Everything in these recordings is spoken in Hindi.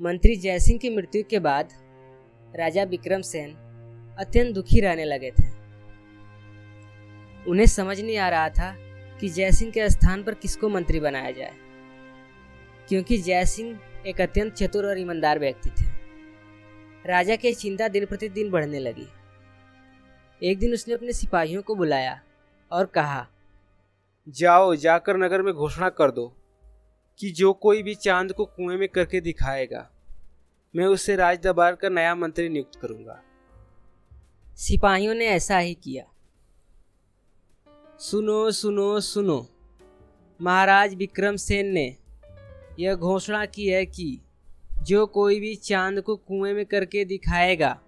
मंत्री जयसिंह की मृत्यु के बाद राजा विक्रमसेन अत्यंत दुखी रहने लगे थे। उन्हें समझ नहीं आ रहा था कि जयसिंह के स्थान पर किसको मंत्री बनाया जाए, क्योंकि जयसिंह एक अत्यंत चतुर और ईमानदार व्यक्ति थे। राजा की चिंता दिन प्रतिदिन बढ़ने लगी। एक दिन उसने अपने सिपाहियों को बुलाया और कहा, जाओ जाकर नगर में घोषणा कर दो कि जो कोई भी चांद को कुएं में करके दिखाएगा, मैं उसे राज दरबार का नया मंत्री नियुक्त करूंगा। सिपाहियों ने ऐसा ही किया। सुनो सुनो सुनो, महाराज विक्रमसेन ने यह घोषणा की है कि जो कोई भी चांद को कुएं में करके दिखाएगा,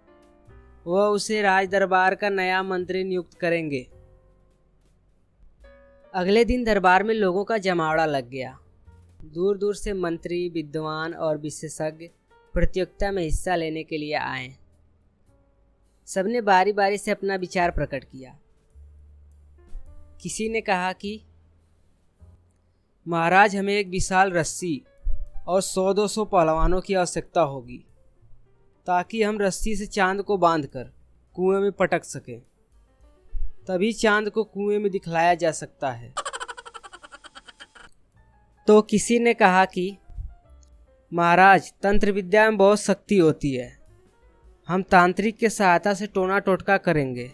वह उसे राज दरबार का नया मंत्री नियुक्त करेंगे। अगले दिन दरबार में लोगों का जमावड़ा लग गया। दूर दूर से मंत्री, विद्वान और विशेषज्ञ प्रतियोगिता में हिस्सा लेने के लिए आए। सबने बारी बारी से अपना विचार प्रकट किया। किसी ने कहा कि महाराज, हमें एक विशाल रस्सी और 100-200 पहलवानों की आवश्यकता होगी, ताकि हम रस्सी से चांद को बांधकर कुएं में पटक सकें। तभी चांद को कुएं में दिखलाया जा सकता है। तो किसी ने कहा कि महाराज, तंत्र विद्या में बहुत शक्ति होती है। हम तांत्रिक के सहायता से टोना टोटका करेंगे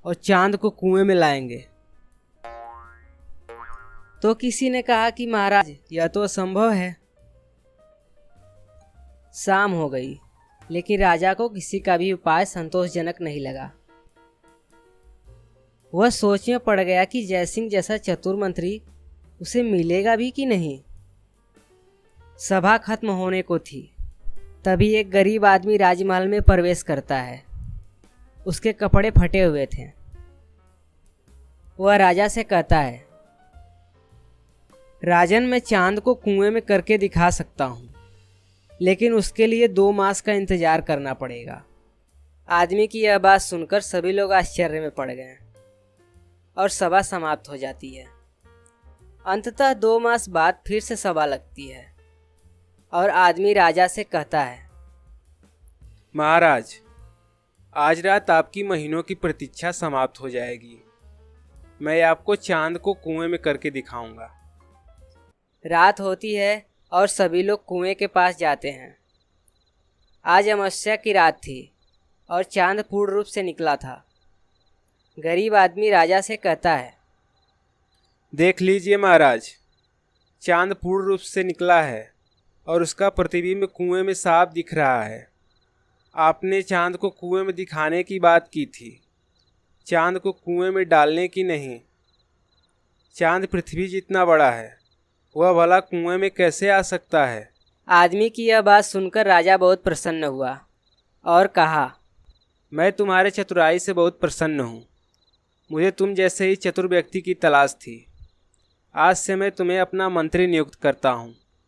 और चांद को कुएं में लाएंगे। तो किसी ने कहा कि महाराज, यह तो असंभव है। शाम हो गई, लेकिन राजा को किसी का भी उपाय संतोषजनक नहीं लगा। वह सोच में पड़ गया कि जयसिंह जैसा चतुर मंत्री उसे मिलेगा भी कि नहीं। सभा खत्म होने को थी, तभी एक गरीब आदमी राजमहल में प्रवेश करता है। उसके कपड़े फटे हुए थे। वह राजा से कहता है, राजन, मैं चांद को कुएं में करके दिखा सकता हूँ, लेकिन उसके लिए 2 मास का इंतजार करना पड़ेगा। आदमी की यह बात सुनकर सभी लोग आश्चर्य में पड़ गए और सभा समाप्त हो जाती है। अंततः 2 मास बाद फिर से सभा लगती है और आदमी राजा से कहता है, महाराज, आज रात आपकी महीनों की प्रतीक्षा समाप्त हो जाएगी। मैं आपको चांद को कुएं में करके दिखाऊंगा। रात होती है और सभी लोग कुएं के पास जाते हैं। आज अमावस्या की रात थी और चांद पूर्ण रूप से निकला था। गरीब आदमी राजा से कहता है, देख लीजिए महाराज, चांद पूर्ण रूप से निकला है और उसका प्रतिबिंब कुएं में साफ दिख रहा है। आपने चांद को कुएं में दिखाने की बात की थी, चांद को कुएं में डालने की नहीं। चांद पृथ्वी जितना बड़ा है, वह भला कुएं में कैसे आ सकता है? आदमी की यह बात सुनकर राजा बहुत प्रसन्न हुआ और कहा, मैं तुम्हारे चतुराई से बहुत प्रसन्न हूँ। मुझे तुम जैसे ही चतुर व्यक्ति की तलाश थी। आज से मैं तुम्हें अपना मंत्री नियुक्त करता हूँ।